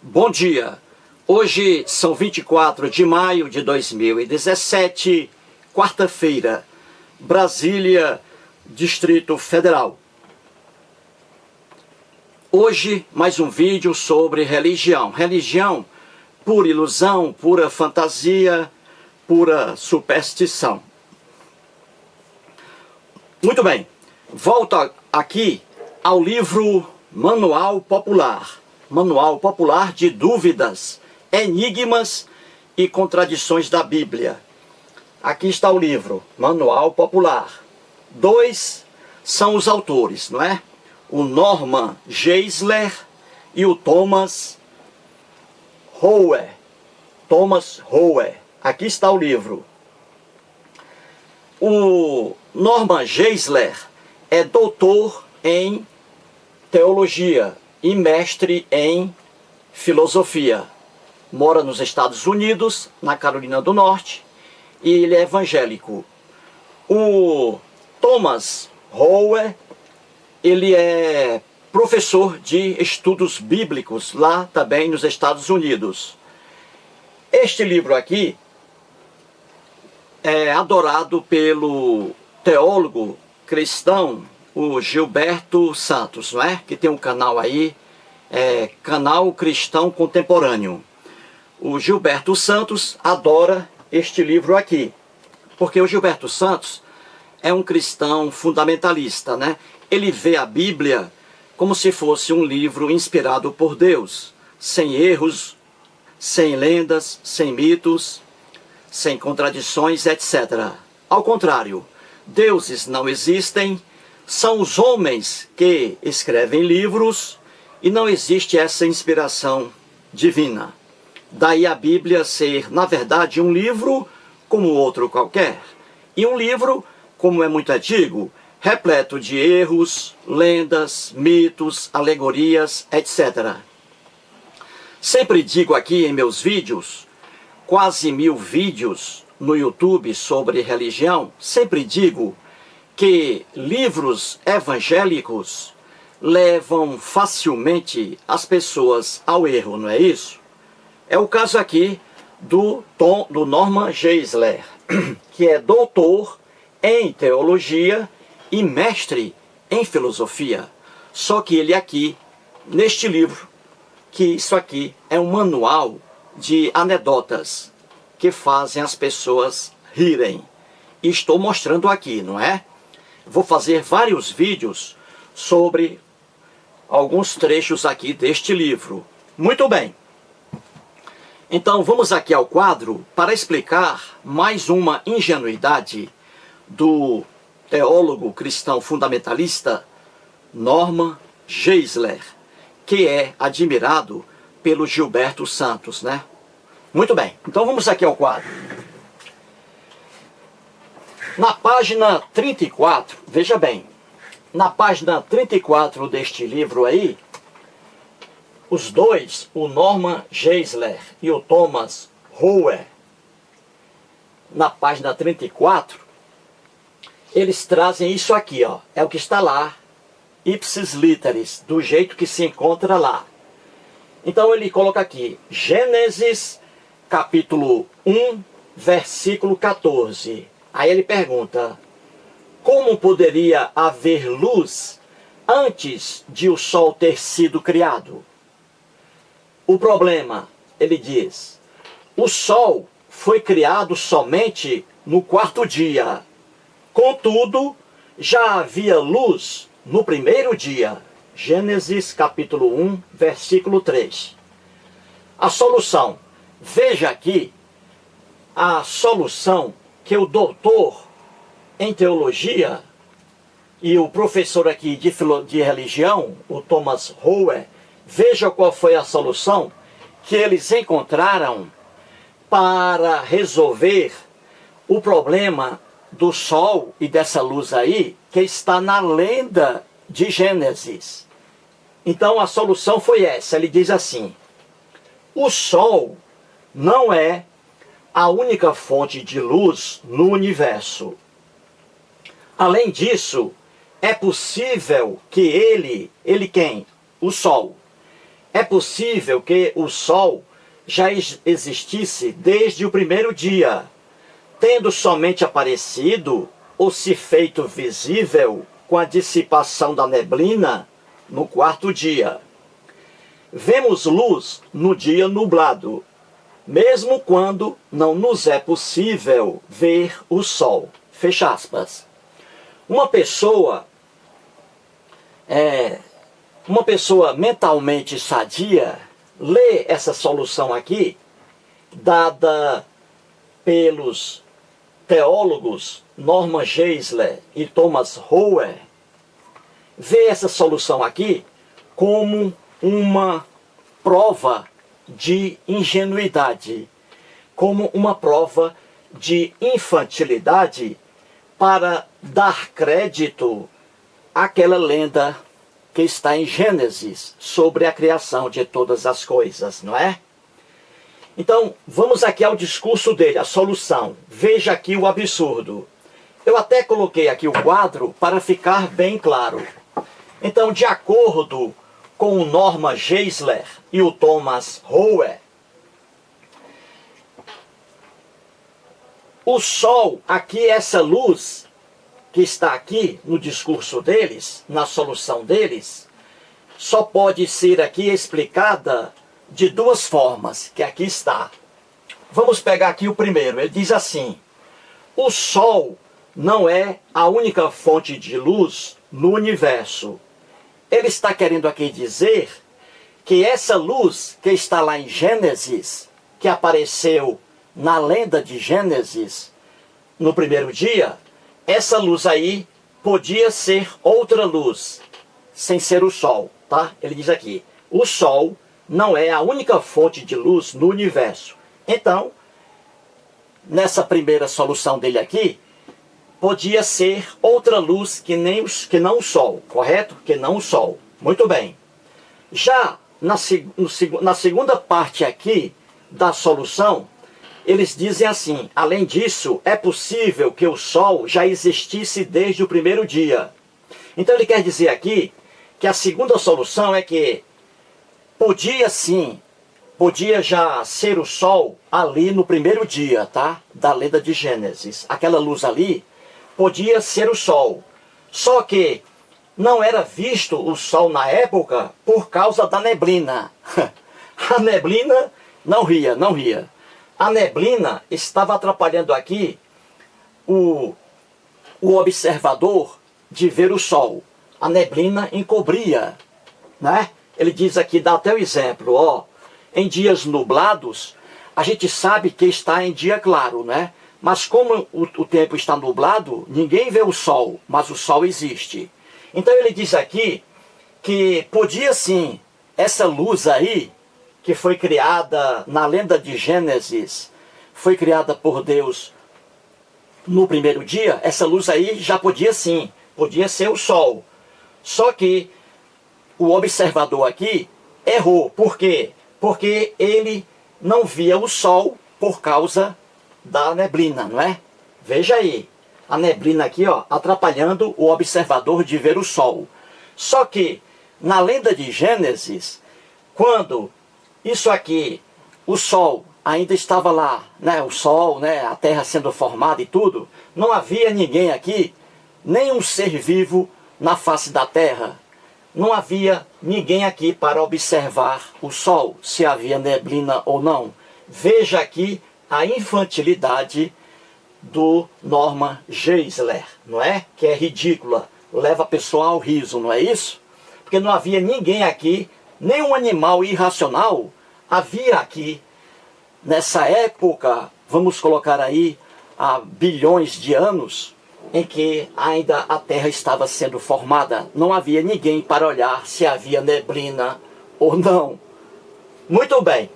Bom dia, hoje são 24 de maio de 2017, quarta-feira, Brasília, Distrito Federal. Hoje mais um vídeo sobre religião. Religião, pura ilusão, pura fantasia, pura superstição. Muito bem, volto aqui ao livro Manual Popular de Dúvidas, Enigmas e Contradições da Bíblia. Aqui está o livro, Manual Popular. Dois são os autores, não é? O Norman Geisler e o Thomas Rowe. Aqui está o livro. O Norman Geisler é doutor em teologia e mestre em filosofia. Mora nos Estados Unidos, na Carolina do Norte, e ele é evangélico. O Thomas Rowe, ele é professor de estudos bíblicos lá também nos Estados Unidos. Este livro aqui é adorado pelo teólogo cristão, o Gilberto Santos, não é? Que tem um canal aí, Canal Cristão Contemporâneo. O Gilberto Santos adora este livro aqui, porque o Gilberto Santos é um cristão fundamentalista, né? Ele vê a Bíblia como se fosse um livro inspirado por Deus, sem erros, sem lendas, sem mitos, sem contradições, etc. Ao contrário, deuses não existem, são os homens que escrevem livros e não existe essa inspiração divina. Daí a Bíblia ser, na verdade, um livro como outro qualquer. E um livro, como é muito antigo, repleto de erros, lendas, mitos, alegorias, etc. Sempre digo aqui em meus vídeos, quase 1000 vídeos no YouTube sobre religião, sempre digo que livros evangélicos levam facilmente as pessoas ao erro, não é isso? É o caso aqui do Norman Geisler, que é doutor em teologia e mestre em filosofia. Só que ele aqui, neste livro, que isso aqui é um manual de anedotas que fazem as pessoas rirem. E estou mostrando aqui, não é? Vou fazer vários vídeos sobre alguns trechos aqui deste livro. Muito bem. Então vamos aqui ao quadro para explicar mais uma ingenuidade do teólogo cristão fundamentalista Norman Geisler, que é admirado pelo Gilberto Santos, né? Muito bem, então vamos aqui ao quadro. Na página 34, veja bem, na página 34 deste livro aí, os dois, o Norman Geisler e o Thomas Rowe, na página 34, eles trazem isso aqui, ó, é o que está lá, ipsis literis, do jeito que se encontra lá. Então ele coloca aqui, Gênesis capítulo 1, versículo 14. Aí ele pergunta, como poderia haver luz antes de o sol ter sido criado? O problema, ele diz, o sol foi criado somente no quarto dia. Contudo, já havia luz no primeiro dia. Gênesis capítulo 1, versículo 3. A solução. Veja aqui a solução que o doutor em teologia e o professor aqui de religião, o Thomas Rowe, veja qual foi a solução que eles encontraram para resolver o problema do sol e dessa luz aí, que está na lenda de Gênesis. Então a solução foi essa, ele diz assim, o sol não é a única fonte de luz no universo. Além disso, é possível que ele quem? O sol. é possível que o Sol já existisse desde o primeiro dia, tendo somente aparecido ou se feito visível com a dissipação da neblina no quarto dia. Vemos luz no dia nublado, mesmo quando não nos é possível ver o Sol. Fecha aspas. Uma pessoa mentalmente sadia lê essa solução aqui, dada pelos teólogos Norman Geisler e Thomas Rowe, vê essa solução aqui como uma prova de ingenuidade, como uma prova de infantilidade para dar crédito àquela lenda que está em Gênesis sobre a criação de todas as coisas, não é? Então, vamos aqui ao discurso dele, a solução. Veja aqui o absurdo. Eu até coloquei aqui o quadro para ficar bem claro. Então, de acordo com o Norman Geisler e o Thomas Rowe, o Sol, aqui, essa luz que está aqui no discurso deles, na solução deles, só pode ser aqui explicada de duas formas, que aqui está. Vamos pegar aqui o primeiro. Ele diz assim: o Sol não é a única fonte de luz no universo. Ele está querendo aqui dizer que essa luz que está lá em Gênesis, que apareceu na lenda de Gênesis no primeiro dia, essa luz aí podia ser outra luz, sem ser o Sol, tá? Ele diz aqui: o Sol não é a única fonte de luz no universo. Então, nessa primeira solução dele aqui, podia ser outra luz que não o Sol, correto? Que não o Sol. Muito bem. Já na segunda parte aqui da solução, eles dizem assim: além disso, é possível que o Sol já existisse desde o primeiro dia. Então ele quer dizer aqui que a segunda solução é que podia já ser o Sol ali no primeiro dia, tá? Da lenda de Gênesis. Aquela luz ali podia ser o Sol. Só que não era visto o Sol na época por causa da neblina. A neblina não ria. A neblina estava atrapalhando aqui o observador de ver o Sol. A neblina encobria, né? Ele diz aqui, dá até o exemplo, ó, em dias nublados, a gente sabe que está em dia claro, né? Mas como o tempo está nublado, ninguém vê o Sol, mas o Sol existe. Então ele diz aqui que podia sim, essa luz aí, que foi criada na lenda de Gênesis, foi criada por Deus no primeiro dia, essa luz aí já podia sim, podia ser o Sol. Só que o observador aqui errou. Por quê? Porque ele não via o Sol por causa da neblina, não é? Veja aí, a neblina aqui, ó, atrapalhando o observador de ver o Sol. Só que, na lenda de Gênesis, quando isso aqui, o Sol ainda estava lá, né? O Sol, né? A Terra sendo formada e tudo, não havia ninguém aqui, nenhum ser vivo na face da Terra. Não havia ninguém aqui para observar o Sol, se havia neblina ou não. Veja aqui a infantilidade do Norman Geisler, não é? Que é ridícula, leva a pessoa ao riso, não é isso? Porque não havia ninguém aqui, nenhum animal irracional havia aqui, nessa época, vamos colocar aí, há bilhões de anos, em que ainda a Terra estava sendo formada. Não havia ninguém para olhar se havia neblina ou não. Muito bem.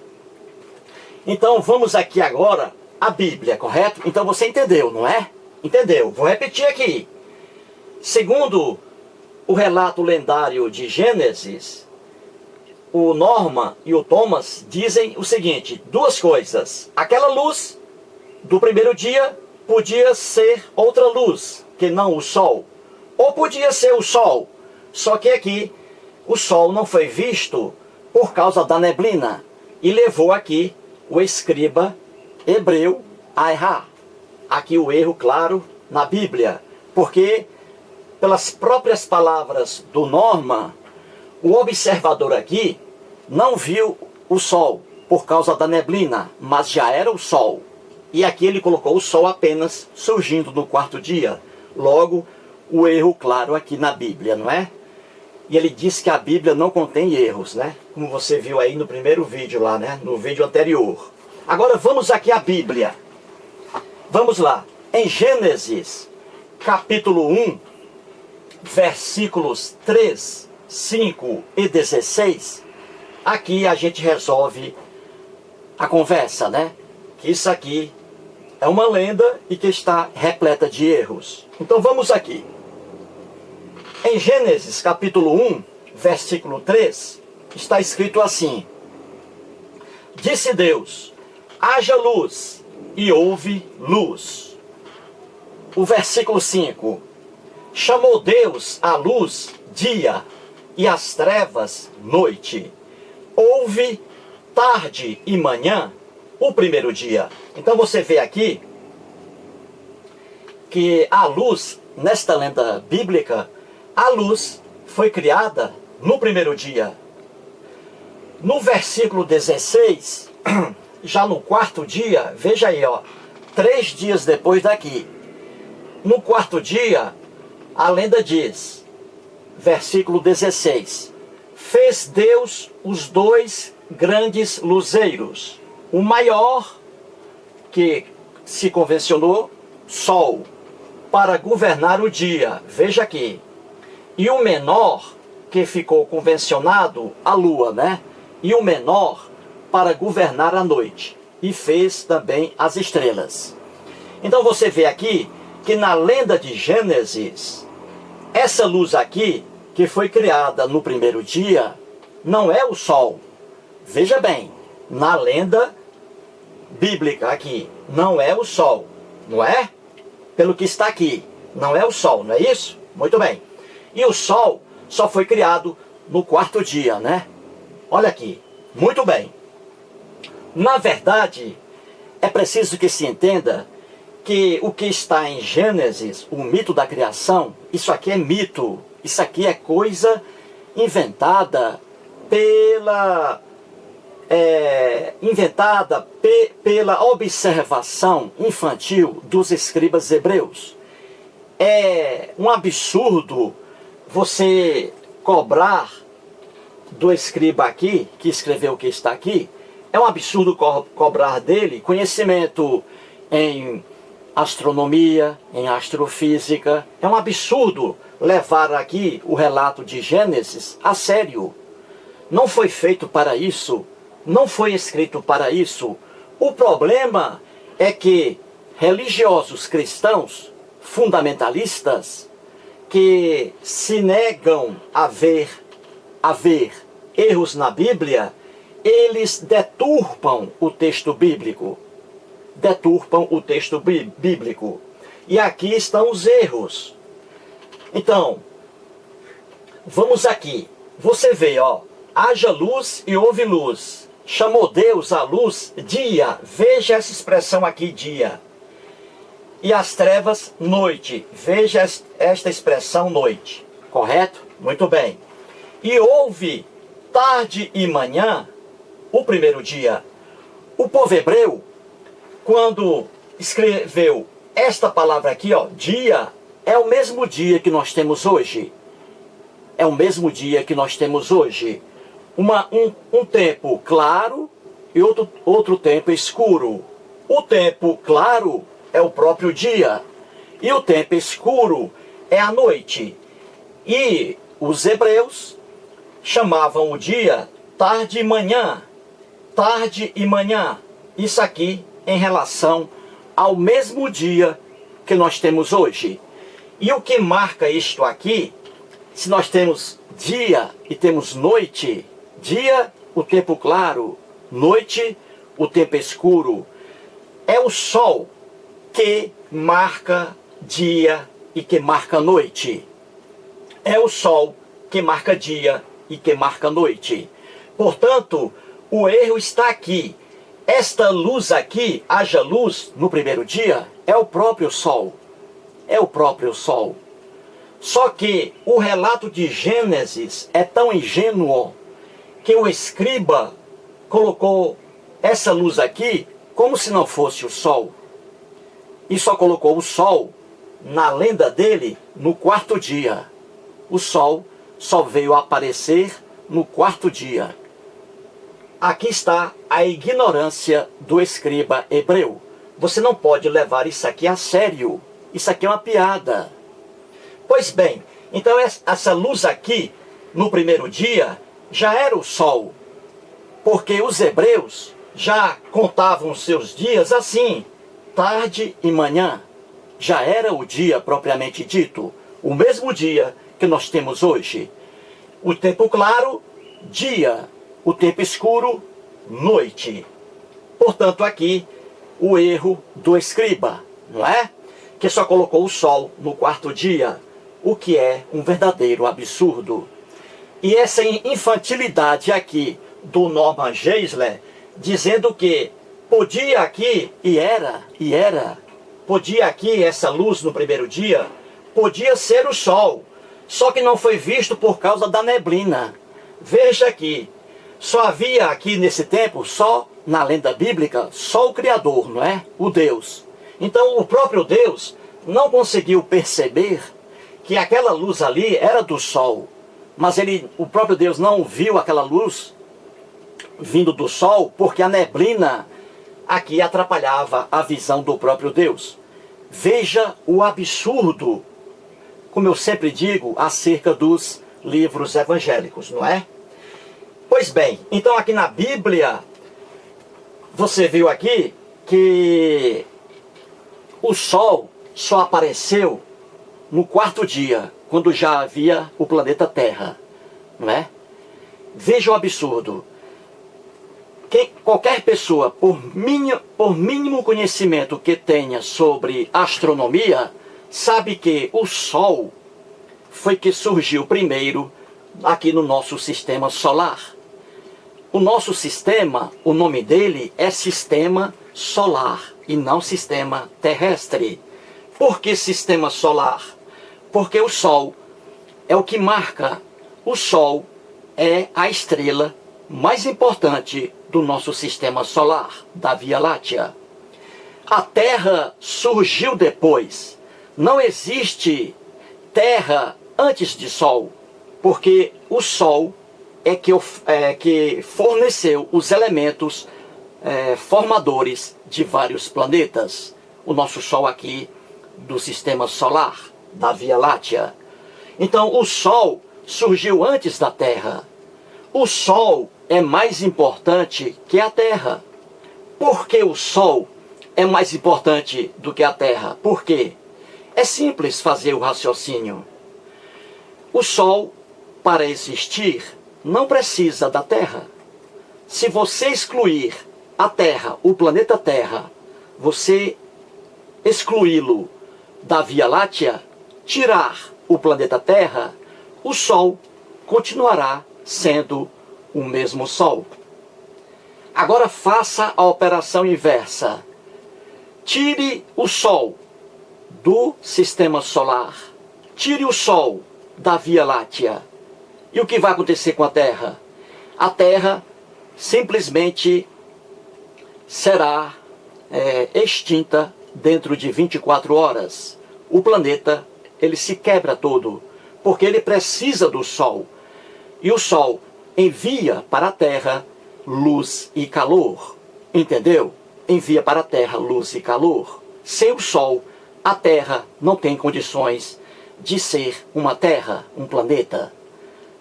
Então vamos aqui agora à Bíblia, correto? Então você entendeu, não é? Entendeu? Vou repetir aqui. Segundo o relato lendário de Gênesis, o Norman e o Thomas dizem o seguinte, duas coisas. Aquela luz do primeiro dia podia ser outra luz, que não o Sol. Ou podia ser o Sol, só que aqui o Sol não foi visto por causa da neblina. E levou aqui o escriba hebreu a errar. Aqui o erro claro na Bíblia. Porque, pelas próprias palavras do Norman, o observador aqui não viu o sol por causa da neblina, mas já era o sol. E aqui ele colocou o sol apenas surgindo no quarto dia. Logo, o erro claro aqui na Bíblia, não é? E ele diz que a Bíblia não contém erros, né? Como você viu aí no primeiro vídeo lá, né? No vídeo anterior. Agora vamos aqui à Bíblia. Vamos lá. Em Gênesis, capítulo 1, versículos 3, 5 e 16. Aqui a gente resolve a conversa, né? Que isso aqui é uma lenda e que está repleta de erros. Então vamos aqui. Em Gênesis capítulo 1, versículo 3, está escrito assim: Disse Deus, haja luz, e houve luz. O versículo 5, chamou Deus a luz dia, e as trevas noite. Houve tarde e manhã, o primeiro dia. Então você vê aqui que a luz, nesta lenda bíblica, a luz foi criada no primeiro dia. No versículo 16, já no quarto dia, veja aí, ó, 3 dias depois daqui. No quarto dia, a lenda diz, versículo 16, fez Deus os 2 grandes luzeiros, o maior que se convencionou, sol, para governar o dia, veja aqui, e o menor que ficou convencionado, a lua, né? E o menor para governar a noite, e fez também as estrelas. Então você vê aqui que na lenda de Gênesis, essa luz aqui, que foi criada no primeiro dia, não é o sol. Veja bem, na lenda bíblica aqui, não é o sol, não é? Pelo que está aqui, não é o sol, não é isso? Muito bem. E o sol só foi criado no quarto dia, né? Olha aqui, muito bem. Na verdade, é preciso que se entenda que o que está em Gênesis, o mito da criação, isso aqui é mito, isso aqui é coisa inventada pela observação infantil dos escribas hebreus. É um absurdo você cobrar do escriba aqui, que escreveu o que está aqui, é um absurdo cobrar dele conhecimento em astronomia, em astrofísica. É um absurdo levar aqui o relato de Gênesis a sério. Não foi feito para isso, não foi escrito para isso. O problema é que religiosos cristãos, fundamentalistas, que se negam a ver erros na Bíblia, eles deturpam o texto bíblico. Deturpam o texto bíblico. E aqui estão os erros. Então, vamos aqui. Você vê, ó, haja luz e houve luz. Chamou Deus a luz dia. Veja essa expressão aqui, dia. E as trevas, noite. Veja esta expressão, noite. Correto? Muito bem. E houve tarde e manhã, o primeiro dia. O povo hebreu, quando escreveu esta palavra aqui, ó, dia, é o mesmo dia que nós temos hoje. É o mesmo dia que nós temos hoje. Um tempo claro e outro tempo escuro. O tempo claro é o próprio dia. E o tempo escuro é a noite. E os hebreus chamavam o dia tarde e manhã. Tarde e manhã. Isso aqui em relação ao mesmo dia que nós temos hoje. E o que marca isto aqui, se nós temos dia e temos noite, dia, o tempo claro, noite, o tempo escuro, é o sol que marca dia e que marca noite. É o sol que marca dia e que marca noite. Portanto, o erro está aqui. Esta luz aqui, haja luz no primeiro dia, é o próprio Sol. É o próprio Sol. Só que o relato de Gênesis é tão ingênuo que o escriba colocou essa luz aqui como se não fosse o Sol. E só colocou o Sol, na lenda dele, no quarto dia. O Sol só veio aparecer no quarto dia. Aqui está a ignorância do escriba hebreu. Você não pode levar isso aqui a sério. Isso aqui é uma piada. Pois bem, então essa luz aqui, no primeiro dia, já era o Sol. Porque os hebreus já contavam seus dias assim, tarde e manhã. Já era o dia propriamente dito. O mesmo dia que nós temos hoje. O tempo claro, dia. O tempo escuro, noite. Portanto, aqui, o erro do escriba, não é? Que só colocou o Sol no quarto dia, o que é um verdadeiro absurdo. E essa infantilidade aqui do Norman Geisler, dizendo que podia aqui, podia aqui essa luz no primeiro dia, podia ser o Sol, só que não foi visto por causa da neblina. Veja aqui, só havia aqui nesse tempo, só na lenda bíblica, só o Criador, não é? O Deus. Então o próprio Deus não conseguiu perceber que aquela luz ali era do Sol. Mas o próprio Deus não viu aquela luz vindo do Sol, porque a neblina aqui atrapalhava a visão do próprio Deus. Veja o absurdo, como eu sempre digo, acerca dos livros evangélicos, não é? Pois bem, então aqui na Bíblia, você viu aqui que o Sol só apareceu no quarto dia, quando já havia o planeta Terra, não é? Veja o absurdo. Qualquer pessoa, por mínimo conhecimento que tenha sobre astronomia, sabe que o Sol foi que surgiu primeiro aqui no nosso sistema solar. O nosso sistema, o nome dele é Sistema Solar e não Sistema Terrestre. Por que Sistema Solar? Porque o Sol é o que marca. O Sol é a estrela mais importante do nosso Sistema Solar, da Via Láctea. A Terra surgiu depois. Não existe Terra antes de Sol, porque o Sol é que forneceu os elementos formadores de vários planetas. O nosso Sol aqui do Sistema Solar, da Via Láctea. Então o Sol surgiu antes da Terra. O Sol é mais importante que a Terra. Por que o Sol é mais importante do que a Terra? Por quê? É simples fazer o raciocínio. O Sol, para existir, não precisa da Terra. Se você excluir a Terra, o planeta Terra, você excluí-lo da Via Láctea, tirar o planeta Terra, o Sol continuará sendo o mesmo Sol. Agora faça a operação inversa. Tire o Sol do Sistema Solar. Tire o Sol da Via Láctea. E o que vai acontecer com a Terra? A Terra simplesmente será extinta dentro de 24 horas. O planeta, ele se quebra todo, porque ele precisa do Sol. E o Sol envia para a Terra luz e calor. Entendeu? Envia para a Terra luz e calor. Sem o Sol, a Terra não tem condições de ser uma Terra, um planeta.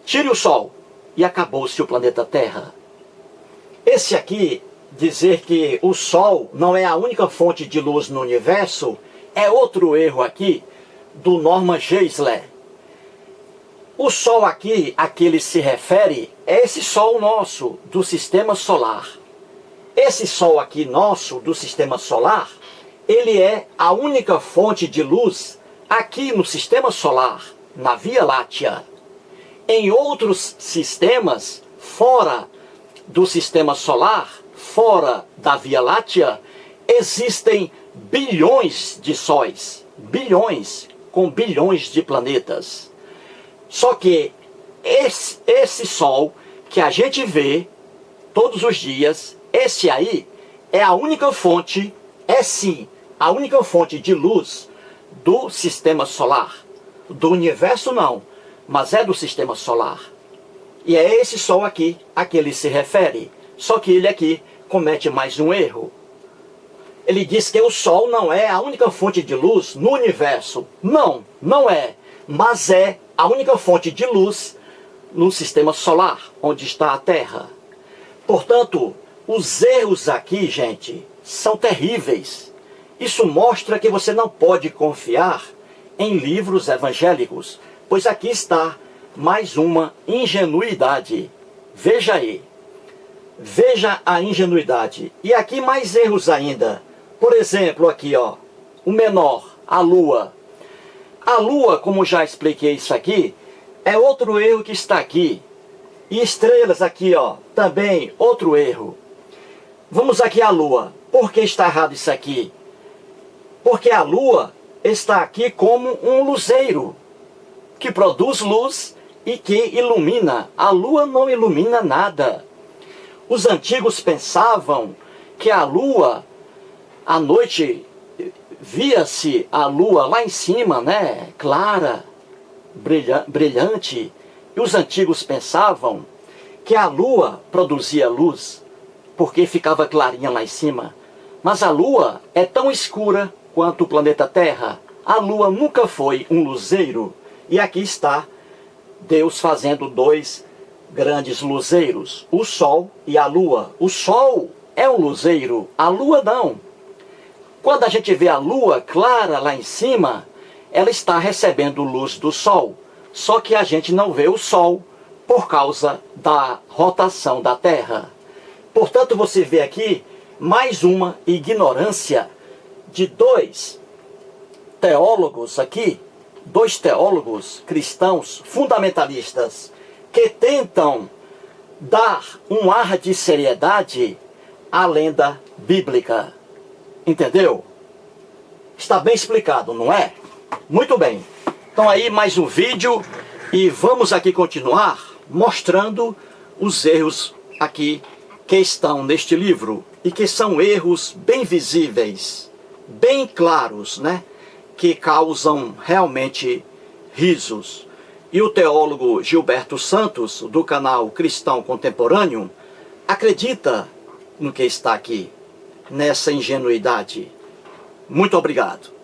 Tire o Sol e acabou-se o planeta Terra. Esse aqui, dizer que o Sol não é a única fonte de luz no universo, é outro erro aqui do Norman Geisler. O Sol aqui, a que ele se refere, é esse Sol nosso, do Sistema Solar. Esse Sol aqui nosso, do Sistema Solar, ele é a única fonte de luz aqui no Sistema Solar, na Via Láctea. Em outros sistemas, fora do sistema solar, fora da Via Láctea, existem bilhões de sóis, bilhões, com bilhões de planetas. Só que esse Sol que a gente vê todos os dias, esse aí é a única fonte, é sim, a única fonte de luz do sistema solar. Do universo não, mas é do sistema solar. E é esse Sol aqui a que ele se refere. Só que ele aqui comete mais um erro. Ele diz que o Sol não é a única fonte de luz no universo. Não, não é. Mas é a única fonte de luz no sistema solar, onde está a Terra. Portanto, os erros aqui, gente, são terríveis. Isso mostra que você não pode confiar em livros evangélicos, pois aqui está mais uma ingenuidade. Veja aí. Veja a ingenuidade. E aqui mais erros ainda. Por exemplo, aqui, ó, o menor, a Lua. A Lua, como já expliquei isso aqui, é outro erro que está aqui. E estrelas aqui, ó, também outro erro. Vamos aqui à Lua. Por que está errado isso aqui? Porque a Lua está aqui como um luzeiro, que produz luz e que ilumina. A Lua não ilumina nada. Os antigos pensavam que a Lua, à noite, via-se a Lua lá em cima, né? Clara, brilhante. E os antigos pensavam que a Lua produzia luz, porque ficava clarinha lá em cima. Mas a Lua é tão escura quanto o planeta Terra. A Lua nunca foi um luzeiro. E aqui está Deus fazendo dois grandes luzeiros, o Sol e a Lua. O Sol é um luzeiro, a Lua não. Quando a gente vê a Lua clara lá em cima, ela está recebendo luz do Sol. Só que a gente não vê o Sol por causa da rotação da Terra. Portanto, você vê aqui mais uma ignorância de dois teólogos aqui, dois teólogos cristãos fundamentalistas, que tentam dar um ar de seriedade à lenda bíblica. Entendeu? Está bem explicado, não é? Muito bem. Então aí mais um vídeo e vamos aqui continuar mostrando os erros aqui que estão neste livro e que são erros bem visíveis, bem claros, né? Que causam realmente risos. E o teólogo Gilberto Santos, do canal Cristão Contemporâneo, acredita no que está aqui, nessa ingenuidade. Muito obrigado.